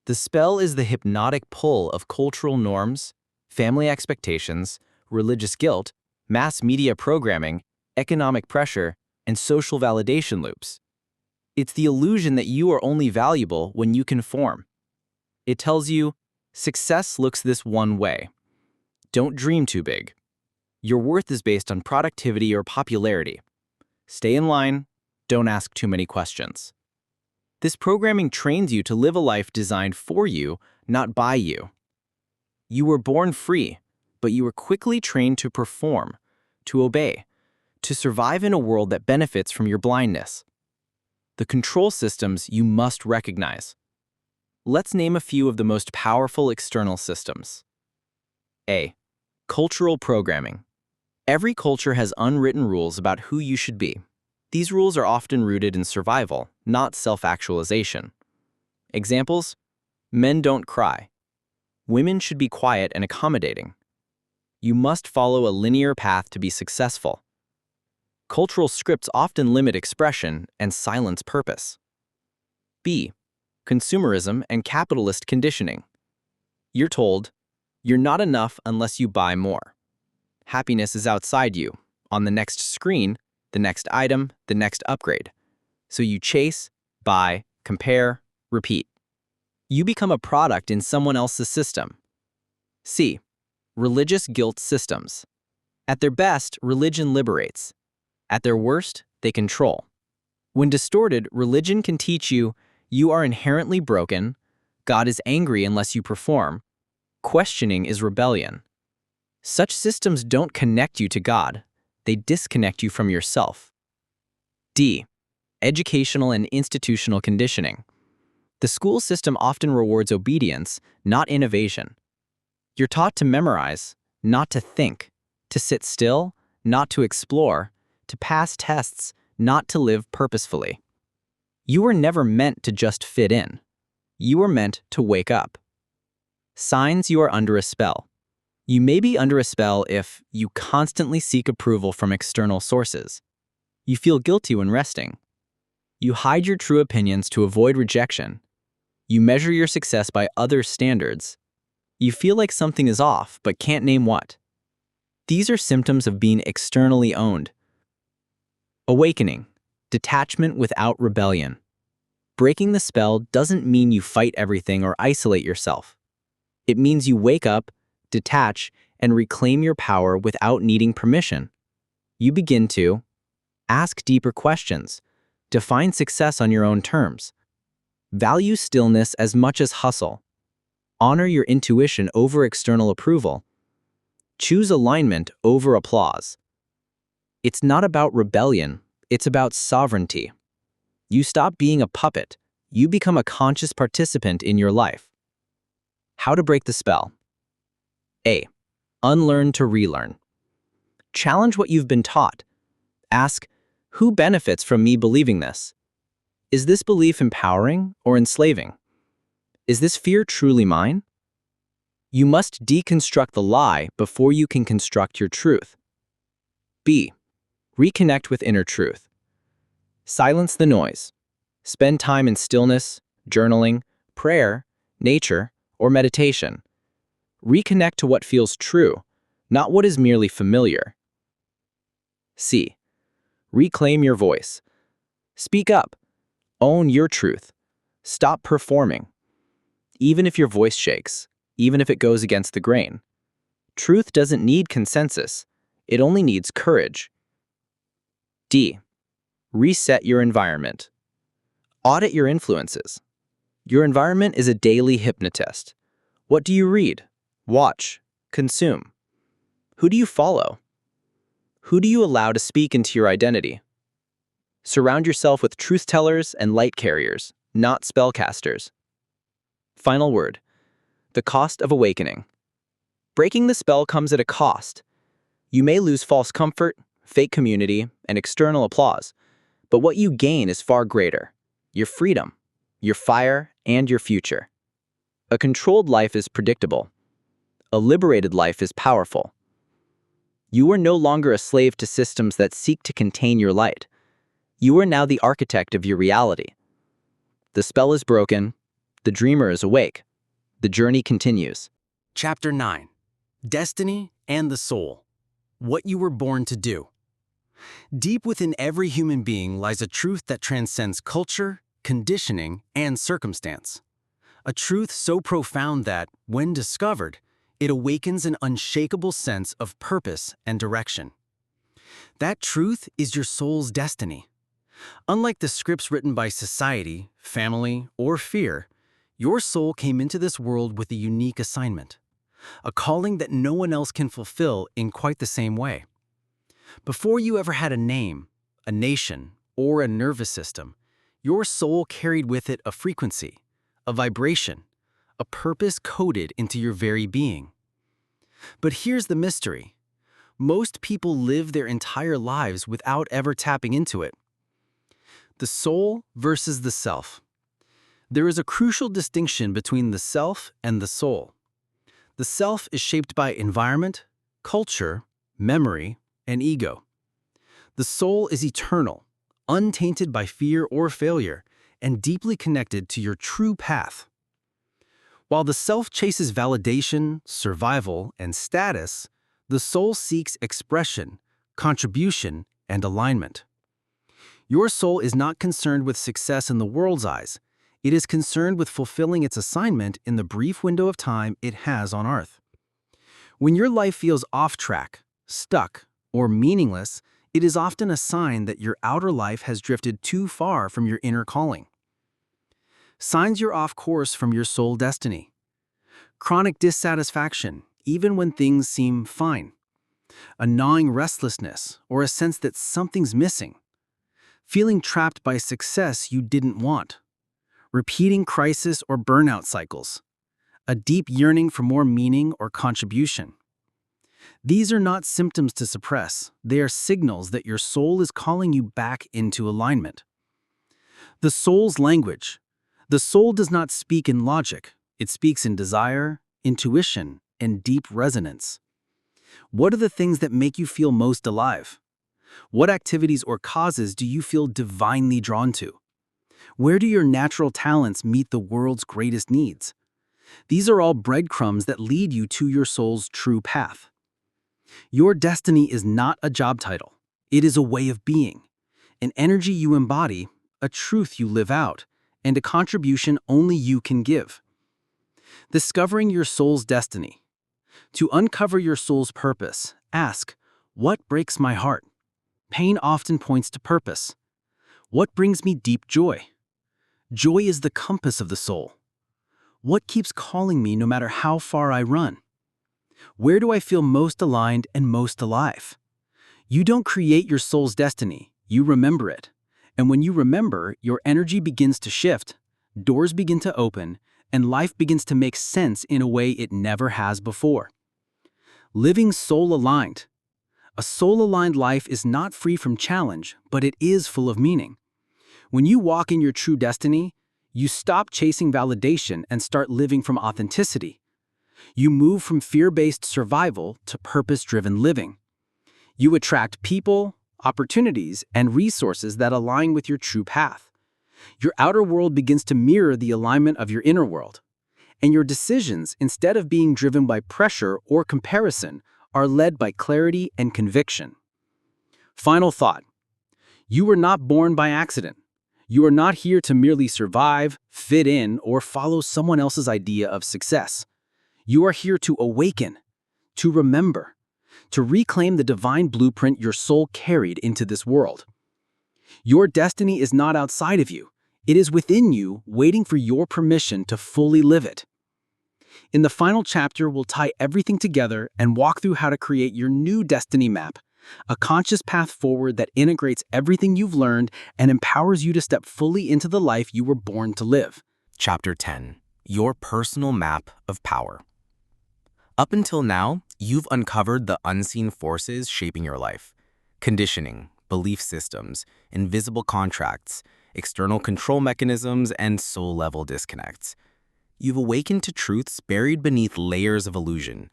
Speaker 3: The spell is the hypnotic pull of cultural norms, family expectations, religious guilt, mass media programming, economic pressure, and social validation loops. It's the illusion that you are only valuable when you conform. It tells you, success looks this one way. Don't dream too big. Your worth is based on productivity or popularity. Stay in line, don't ask too many questions. This programming trains you to live a life designed for you, not by you. You were born free, but you were quickly trained to perform, to obey, to survive in a world that benefits from your blindness. The control systems you must recognize. Let's name a few of the most powerful external systems. A. Cultural programming. Every culture has unwritten rules about who you should be. These rules are often rooted in survival, not self-actualization. Examples: men don't cry. Women should be quiet and accommodating. You must follow a linear path to be successful. Cultural scripts often limit expression and silence purpose. B. Consumerism and capitalist conditioning. You're told, you're not enough unless you buy more. Happiness is outside you, on the next screen, the next item, the next upgrade. So you chase, buy, compare, repeat. You become a product in someone else's system. C. Religious guilt systems. At their best, religion liberates. At their worst, they control. When distorted, religion can teach you, you are inherently broken, God is angry unless you perform, questioning is rebellion. Such systems don't connect you to God, they disconnect you from yourself. D. Educational and institutional conditioning. The school system often rewards obedience, not innovation. You're taught to memorize, not to think, to sit still, not to explore, to pass tests, not to live purposefully. You were never meant to just fit in. You were meant to wake up. Signs you are under a spell. You may be under a spell if you constantly seek approval from external sources. You feel guilty when resting. You hide your true opinions to avoid rejection. You measure your success by other standards. You feel like something is off, but can't name what. These are symptoms of being externally owned. Awakening. Detachment without rebellion. Breaking the spell doesn't mean you fight everything or isolate yourself. It means you wake up, detach, and reclaim your power without needing permission. You begin to ask deeper questions, define success on your own terms, value stillness as much as hustle, honor your intuition over external approval, choose alignment over applause. It's not about rebellion, it's about sovereignty. You stop being a puppet, you become a conscious participant in your life. How to break the spell. A. Unlearn to relearn. Challenge what you've been taught. Ask, who benefits from me believing this? Is this belief empowering or enslaving? Is this fear truly mine? You must deconstruct the lie before you can construct your truth. B. Reconnect with inner truth. Silence the noise. Spend time in stillness, journaling, prayer, nature, or meditation. Reconnect to what feels true,
Speaker 2: not what is merely familiar. C. Reclaim your voice. Speak up. Own your truth. Stop performing. Even if your voice shakes, even if it goes against the grain. Truth doesn't need consensus. It only needs courage. D. Reset your environment. Audit your influences. Your environment is a daily hypnotist. What do you read, watch, consume? Who do you follow? Who do you allow to speak into your identity? Surround yourself with truth-tellers and light carriers, not spellcasters. Final word. The cost of awakening. Breaking the spell comes at a cost. You may lose false comfort, fake community, and external applause, but what you gain is far greater. Your freedom, your fire, and your future. A controlled life is predictable. A liberated life is powerful. You are no longer a slave to systems that seek to contain your light. You are now the architect of your reality. The spell is broken. The dreamer is awake. The journey continues.
Speaker 3: Chapter 9. Destiny and the Soul. What you were born to do. Deep within every human being lies a truth that transcends culture, conditioning, and circumstance. A truth so profound that, when discovered, it awakens an unshakable sense of purpose and direction. That truth is your soul's destiny. Unlike the scripts written by society, family, or fear, your soul came into this world with a unique assignment, a calling that no one else can fulfill in quite the same way. Before you ever had a name, a nation, or a nervous system, your soul carried with it a frequency, a vibration, a purpose coded into your very being. But here's the mystery. Most people live their entire lives without ever tapping into it. The soul versus the self. There is a crucial distinction between the self and the soul. The self is shaped by environment, culture, memory, and ego. The soul is eternal, untainted by fear or failure, and deeply connected to your true path. While the self chases validation, survival, and status, the soul seeks expression, contribution, and alignment. Your soul is not concerned with success in the world's eyes. It is concerned with fulfilling its assignment in the brief window of time it has on Earth. When your life feels off track, stuck, or meaningless, it is often a sign that your outer life has drifted too far from your inner calling. Signs you're off course from your soul destiny. Chronic dissatisfaction, even when things seem fine. A gnawing restlessness, or a sense that something's missing. Feeling trapped by success you didn't want. Repeating crisis or burnout cycles. A deep yearning for more meaning or contribution. These are not symptoms to suppress. They are signals that your soul is calling you back into alignment. The soul's language. The soul does not speak in logic. It speaks in desire, intuition, and deep resonance. What are the things that make you feel most alive? What activities or causes do you feel divinely drawn to? Where do your natural talents meet the world's greatest needs? These are all breadcrumbs that lead you to your soul's true path. Your destiny is not a job title. It is a way of being, an energy you embody, a truth you live out, and a contribution only you can give. Discovering your soul's destiny. To uncover your soul's purpose, ask, what breaks my heart? Pain often points to purpose. What brings me deep joy? Joy is the compass of the soul. What keeps calling me no matter how far I run? Where do I feel most aligned and most alive? You don't create your soul's destiny, you remember it. And when you remember, your energy begins to shift, doors begin to open, and life begins to make sense in a way it never has before. Living soul-aligned. A soul-aligned life is not free from challenge, but it is full of meaning. When you walk in your true destiny, you stop chasing validation and start living from authenticity. You move from fear-based survival to purpose-driven living. You attract people, opportunities, and resources that align with your true path. Your outer world begins to mirror the alignment of your inner world. And your decisions, instead of being driven by pressure or comparison,
Speaker 2: are led by clarity and conviction. Final thought. You were not born by accident. You are not here to merely survive, fit in, or follow someone else's idea of success. You are here to awaken, to remember, to reclaim the divine blueprint your soul carried into this world. Your destiny is not outside of you. It is within you, waiting for your permission to fully live it. In the final chapter, we'll tie everything together and walk through how to create your new destiny map, a conscious path forward that integrates everything you've learned and empowers you to step fully into the life you were born to live.
Speaker 4: Chapter 10. Your Personal Map of Power. Up until now, you've uncovered the unseen forces shaping your life. Conditioning, belief systems, invisible contracts, external control mechanisms, and soul-level disconnects. You've awakened to truths buried beneath layers of illusion.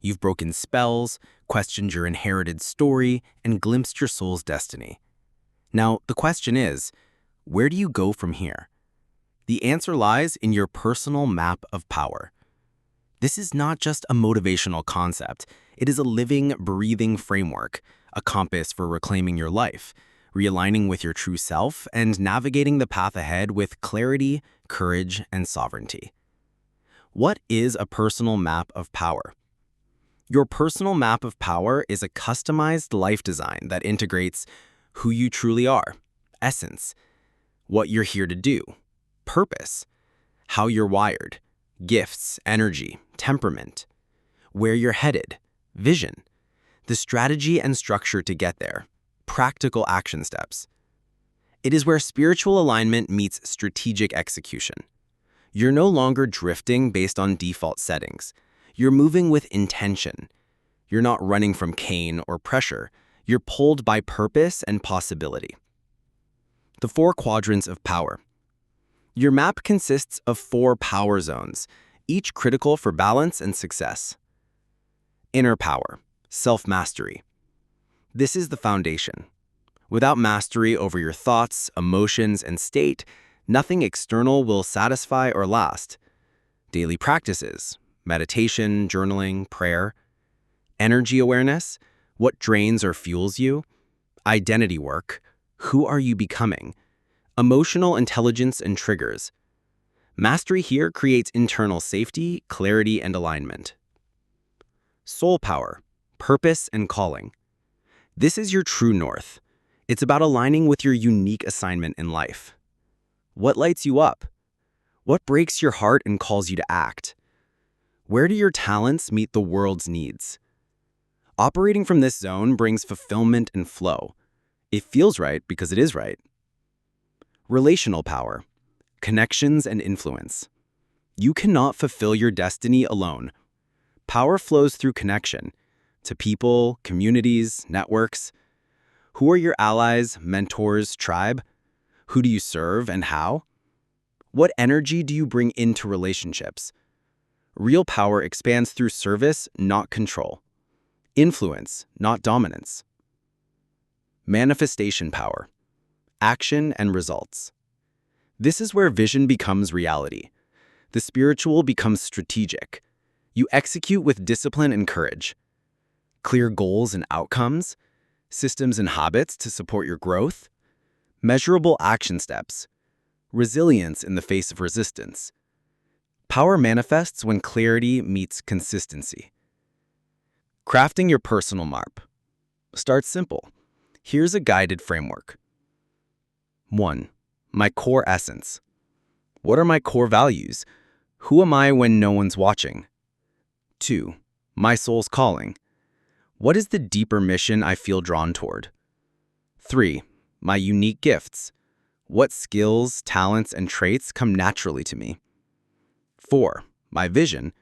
Speaker 4: You've broken spells, questioned your inherited story, and glimpsed your soul's destiny. Now, the question is, where do you go from here? The answer lies in your personal map of power. This is not just a motivational concept. It is a living, breathing framework, a compass for reclaiming your life, realigning with your true self, and navigating the path ahead with clarity, courage, and sovereignty. What is a personal map of power? Your personal map of power is a customized life design that integrates who you truly are, essence, what you're here to do, purpose, how you're wired, gifts, energy, temperament, where you're headed, vision, the strategy and structure to get there, practical action steps. It is where spiritual alignment meets strategic execution. You're no longer drifting based on default settings. You're moving with intention. You're not running from pain or pressure. You're pulled by purpose and possibility. The 4 quadrants of power. Your map consists of 4 power zones, each critical for balance and success. Inner power, self-mastery. This is the foundation. Without mastery over your thoughts, emotions, and state, nothing external will satisfy or last. Daily practices, meditation, journaling, prayer. Energy awareness, what drains or fuels you. Identity work, who are you becoming? Emotional intelligence and triggers. Mastery here creates internal safety, clarity, and alignment. Soul power, purpose, and calling. This is your true north. It's about aligning with your unique assignment in life. What lights you up? What breaks your heart and calls you to act? Where do your talents meet the world's needs? Operating from this zone brings fulfillment and flow. It feels right because it is right. Relational power, connections and influence. You cannot fulfill your destiny alone. Power flows through connection to people, communities, networks. Who are your allies, mentors, tribe? Who do you serve and how? What energy do you bring into relationships? Real power expands through service, not control. Influence, not dominance. Manifestation power, action and results. This is where vision becomes reality. The spiritual becomes strategic. You execute with discipline and courage. Clear goals and outcomes, systems and habits to support your growth, measurable action steps, resilience in the face of resistance. Power manifests when clarity meets consistency. Crafting your personal map. Start simple. Here's a guided framework. 1. My core essence. What are my core values? Who am I when no one's watching? 2. My soul's calling. What is the deeper mission I feel drawn toward? 3. My unique gifts. What skills, talents, and traits come naturally to me? 4. My vision.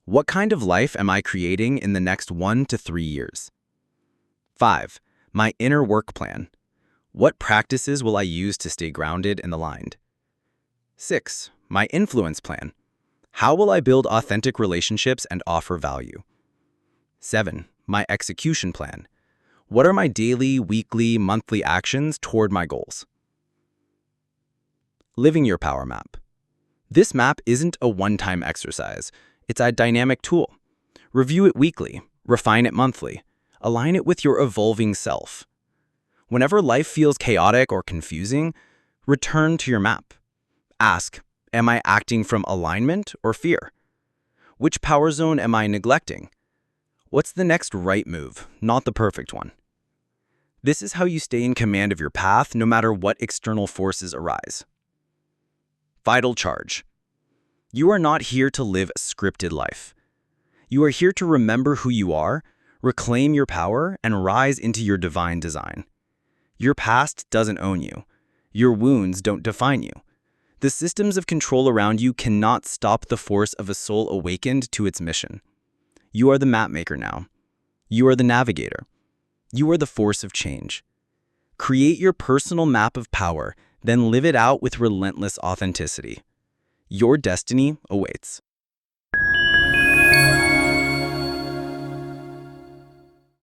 Speaker 4: What kind of life am I creating in the next 1 to 3 years? 5. My inner work plan. What practices will I use to stay grounded and aligned? 6. My influence plan. How will I build authentic relationships and offer value? 7. My execution plan. What are my daily, weekly, monthly actions toward my goals? Living your power map. This map isn't a one-time exercise. It's a dynamic tool. Review it weekly,
Speaker 2: Refine it monthly. Align it with your evolving self. Whenever life feels chaotic or confusing, return to your map. Ask, am I acting from alignment or fear? Which power zone am I neglecting? What's the next right move, not the perfect one? This is how you stay in command of your path no matter what external forces arise. Vital charge. You are not here to live a scripted life. You are here to remember who you are, reclaim your power, and rise into your divine design. Your past doesn't own you. Your wounds don't define you. The systems of control around you cannot stop the force of a soul awakened to its mission. You are the mapmaker now. You are the navigator. You are the force of change. Create your personal map of power, then live it out with relentless authenticity. Your destiny awaits.